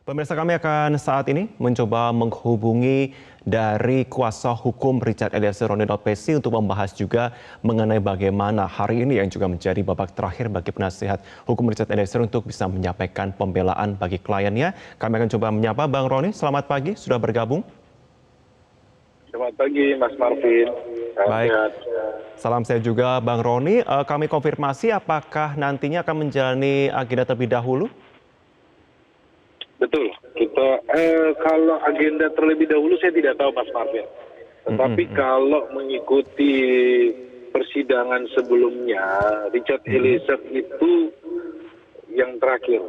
Pemirsa, kami akan saat ini mencoba menghubungi dari kuasa hukum Richard Eliezer Ronald PC untuk membahas juga mengenai bagaimana hari ini yang juga menjadi babak terakhir bagi penasihat hukum Richard Eliezer untuk bisa menyampaikan pembelaan bagi kliennya. Kami akan coba menyapa Bang Roni. Selamat pagi, sudah bergabung. Selamat pagi, Mas Marvin. Baik, Sehat. salam sehat juga Bang Roni. Kami konfirmasi apakah nantinya akan menjalani agenda terlebih dahulu? Betul. Kalau agenda terlebih dahulu saya tidak tahu, Mas Marvin. Tetapi kalau mengikuti persidangan sebelumnya, Richard Eliezer itu yang terakhir.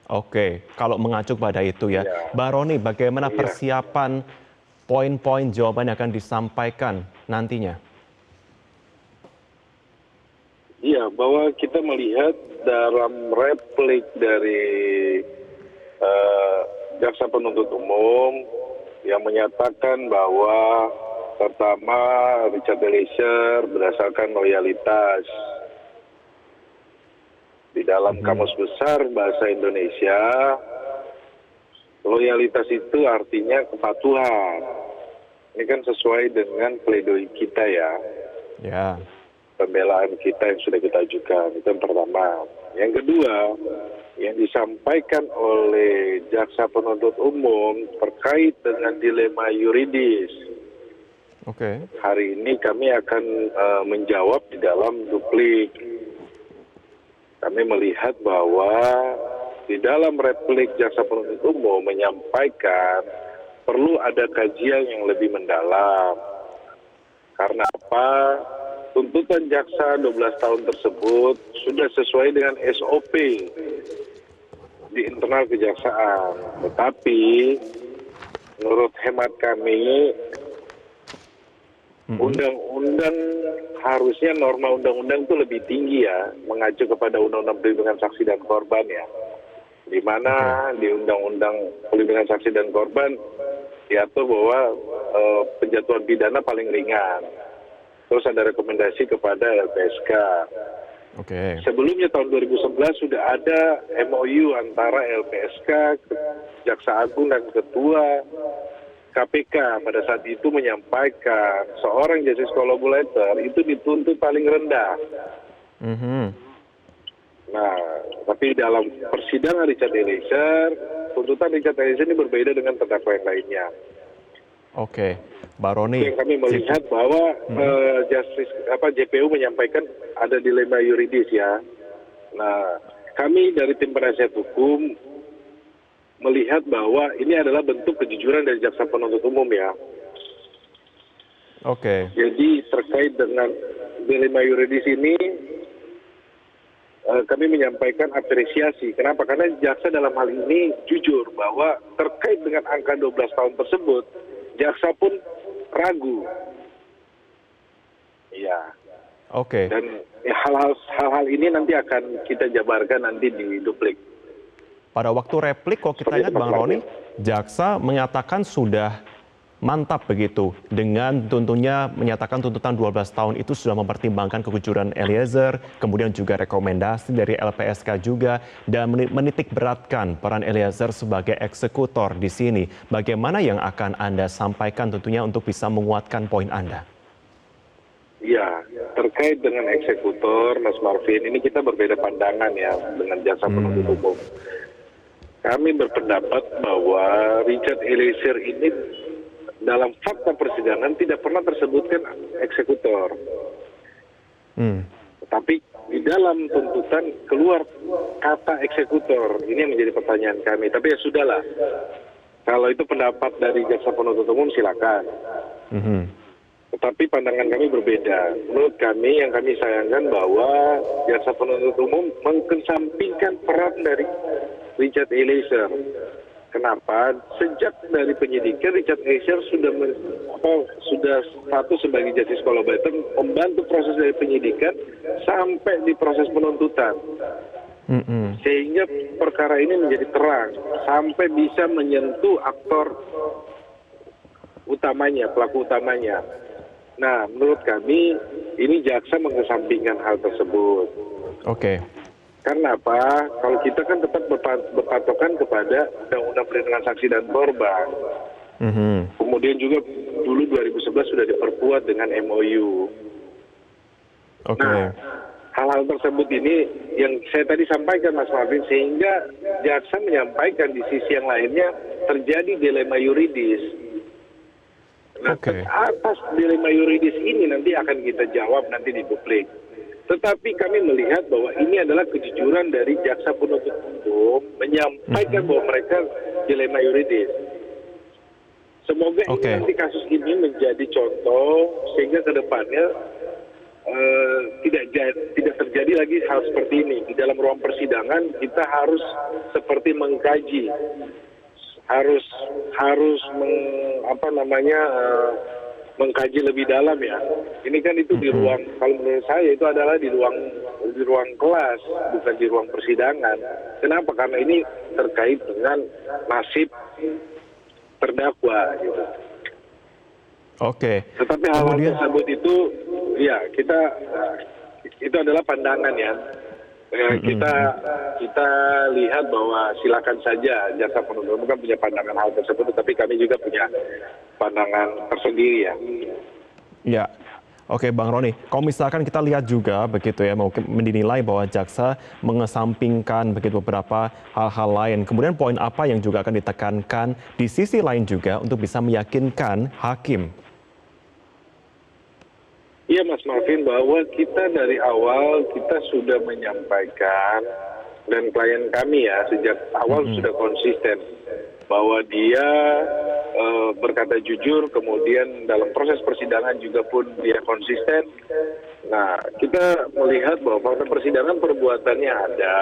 Oke, kalau mengacu pada itu ya. Ya. Bang Roni, bagaimana Iya. persiapan poin-poin jawaban yang akan disampaikan nantinya? Iya, bahwa kita melihat dalam replik dari jaksa penuntut umum yang menyatakan bahwa pertama Richard Eliezer berdasarkan loyalitas di dalam Kamus Besar Bahasa Indonesia, loyalitas itu artinya kepatuhan. Ini kan sesuai dengan pledoi kita ya, Ya, pembelaan kita yang sudah kita ajukan. Itu yang pertama. Yang kedua, yang disampaikan oleh jaksa penuntut umum terkait dengan dilema yuridis. oke. Hari ini kami akan menjawab di dalam duplik. Kami melihat bahwa di dalam replik jaksa penuntut umum menyampaikan perlu ada kajian yang lebih mendalam. Karena apa? Tuntutan jaksa 12 tahun tersebut sudah sesuai dengan SOP di internal kejaksaan. Tetapi menurut hemat kami, undang-undang harusnya norma undang-undang itu lebih tinggi ya, mengacu kepada Undang-Undang Perlindungan Saksi dan Korban ya. Di mana di Undang-Undang Perlindungan Saksi dan Korban diatur bahwa penjatuhan pidana paling ringan. Terus ada rekomendasi kepada LPSK. Oke. Sebelumnya tahun 2011 sudah ada MOU antara LPSK, Jaksa Agung dan Ketua KPK pada saat itu menyampaikan seorang justice collaborator itu dituntut paling rendah. Nah, tapi dalam persidangan Richard Eliezer, tuntutan Richard Eliezer ini berbeda dengan terdakwa yang lainnya. Oke, Bang Roni. Yang kami melihat bahwa JPU menyampaikan ada dilema yuridis ya. Nah, kami dari tim penasihat hukum melihat bahwa ini adalah bentuk kejujuran dari jaksa penuntut umum ya. Oke. Jadi terkait dengan dilema yuridis ini, kami menyampaikan apresiasi. Kenapa? Karena jaksa dalam hal ini jujur bahwa terkait dengan angka 12 tahun tersebut, jaksa pun ragu. Iya. Oke. Dan hal-hal ini nanti akan kita jabarkan nanti di duplik. Pada waktu replik, kok kita ingat Bang Roni, jaksa menyatakan sudah mantap begitu dengan tentunya menyatakan tuntutan 12 tahun itu sudah mempertimbangkan kejujuran Eliezer, kemudian juga rekomendasi dari LPSK juga, dan menitik beratkan peran Eliezer sebagai eksekutor di sini. Bagaimana yang akan Anda sampaikan tentunya untuk bisa menguatkan poin Anda? Ya, terkait dengan eksekutor, Mas Marvin, ini kita berbeda pandangan ya dengan jaksa penuntut umum. Kami berpendapat bahwa Richard Eliezer ini dalam fakta persidangan tidak pernah tersebutkan eksekutor. Tetapi di dalam tuntutan keluar kata eksekutor. Ini yang menjadi pertanyaan kami. Tapi ya sudahlah. Kalau itu pendapat dari jaksa penuntut umum silakan. Tetapi pandangan kami berbeda. Menurut kami yang kami sayangkan bahwa jaksa penuntut umum mengesampingkan peran dari Richard Eliezer. Kenapa? Sejak dari penyidikan Richard Eliezer sudah status sebagai justice collaborator membantu proses dari penyidikan sampai di proses penuntutan. Sehingga perkara ini menjadi terang sampai bisa menyentuh aktor utamanya, pelaku utamanya. Nah, menurut kami ini jaksa mengesampingkan hal tersebut. Oke. Karena apa? Kalau kita kan tetap berpatokan kepada Undang-Undang Perlindungan Saksi dan Korban. Kemudian juga dulu 2011 sudah diperkuat dengan MOU. Oke. Nah, hal-hal tersebut ini yang saya tadi sampaikan Mas Marvin, sehingga jaksa menyampaikan di sisi yang lainnya terjadi dilema yuridis. Nah, atas dilema yuridis ini nanti akan kita jawab nanti di publik. Tetapi kami melihat bahwa ini adalah kejujuran dari jaksa penuntut umum menyampaikan bahwa mereka dilema yuridis. Semoga ini nanti kasus ini menjadi contoh sehingga ke depannya tidak terjadi lagi hal seperti ini. Di dalam ruang persidangan kita harus seperti mengkaji, harus mengkaji lebih dalam ya. Ini kan itu di ruang, kalau menurut saya itu adalah di ruang kelas, bukan di ruang persidangan. Kenapa? Karena ini terkait dengan nasib terdakwa gitu. Oke. Tetapi hal tersebut itu ya itu adalah pandangan ya. Kita lihat bahwa silakan saja jaksa penuntut umum kan punya pandangan hal tersebut, tetapi kami juga punya pandangan tersendiri ya. Ya, oke Bang Roni. Kalau misalkan kita lihat juga begitu ya, mau menilai bahwa jaksa mengesampingkan begitu beberapa hal-hal lain. Kemudian poin apa yang juga akan ditekankan di sisi lain juga untuk bisa meyakinkan hakim? Iya Mas Marvin, bahwa kita dari awal kita sudah menyampaikan dan klien kami ya sejak awal sudah konsisten bahwa dia berkata jujur, kemudian dalam proses persidangan juga pun dia konsisten. Nah, kita melihat bahwa fakta persidangan perbuatannya ada,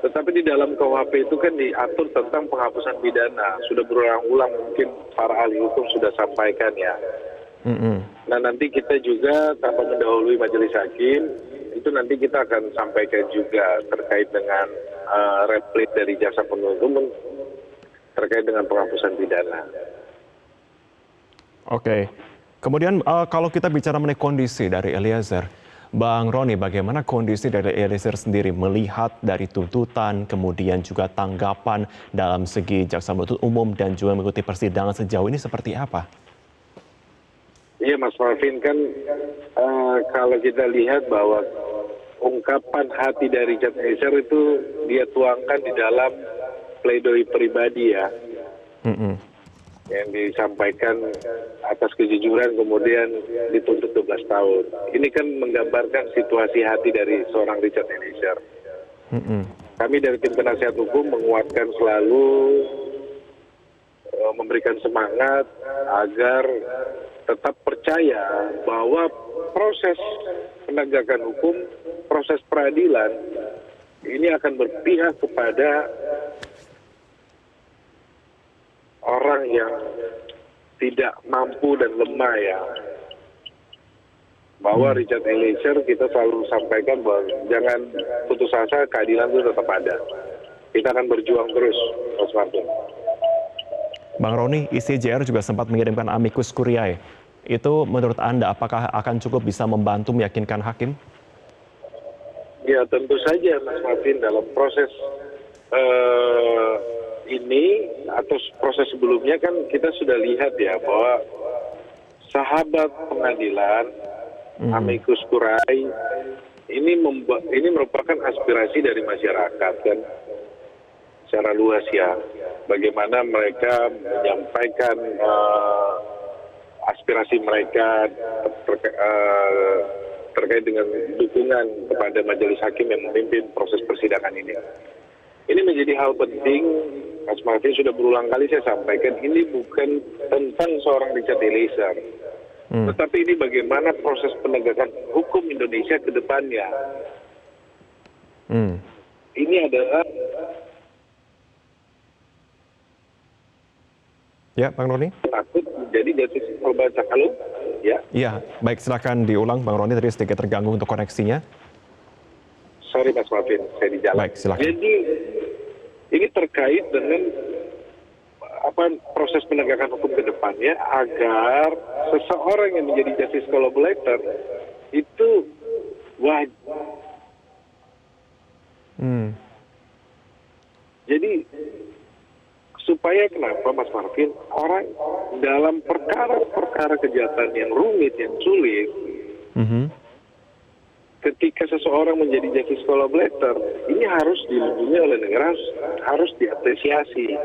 tetapi di dalam KUHP itu kan diatur tentang penghapusan pidana. Sudah berulang-ulang mungkin para ahli hukum sudah sampaikan ya. Nah nanti kita juga tanpa mendahului majelis hakim, itu nanti kita akan sampaikan juga terkait dengan replik dari jaksa penuntut umum terkait dengan penghapusan pidana. Oke, kemudian kalau kita bicara mengenai kondisi dari Eliezer, Bang Roni, bagaimana kondisi dari Eliezer sendiri melihat dari tuntutan, kemudian juga tanggapan dalam segi jaksa penuntut umum dan juga mengikuti persidangan sejauh ini seperti apa? Iya Mas Marvin, kan kalau kita lihat bahwa ungkapan hati dari Richard Eliezer itu dia tuangkan di dalam pledoi pribadi ya. Yang disampaikan atas kejujuran kemudian dituntut 12 tahun. Ini kan menggambarkan situasi hati dari seorang Richard Eliezer. Kami dari tim penasihat hukum menguatkan selalu, memberikan semangat agar tetap percaya bahwa proses penegakan hukum, proses peradilan ini akan berpihak kepada orang yang tidak mampu dan lemah ya. Bahwa Richard Eliezer kita selalu sampaikan bahwa jangan putus asa, keadilan itu tetap ada. Kita akan berjuang terus, Mas Martin. Bang Roni, ICJR juga sempat mengirimkan amicus curiae. Itu menurut Anda apakah akan cukup bisa membantu meyakinkan hakim? Ya tentu saja Mas Martin, dalam proses ini atau proses sebelumnya kan kita sudah lihat ya bahwa sahabat pengadilan amicus curiae ini merupakan aspirasi dari masyarakat kan secara luas ya, bagaimana mereka menyampaikan aspirasi mereka terkait dengan dukungan kepada majelis hakim yang memimpin proses persidangan ini. Ini menjadi hal penting, Mas Marvin sudah berulang kali saya sampaikan, ini bukan tentang seorang Richard Eliezer, tetapi ini bagaimana proses penegakan hukum Indonesia ke depannya. Ini adalah... Ya, Bang Roni. Takut menjadi justice korban. Halo? Ya. Iya, baik silakan diulang Bang Roni, tadi sedikit terganggu untuk koneksinya. Sorry Mas Marvin, saya di jalan. Baik, silakan. Jadi ini terkait dengan proses penegakan hukum ke depannya agar seseorang yang menjadi justice collaborator itu wajib Hmm. Jadi supaya kenapa Mas Marvin, orang dalam perkara-perkara kejahatan yang rumit, yang sulit, Mhm. ketika seseorang menjadi justice collaborator, ini harus dilindungi oleh negara, harus diapresiasi.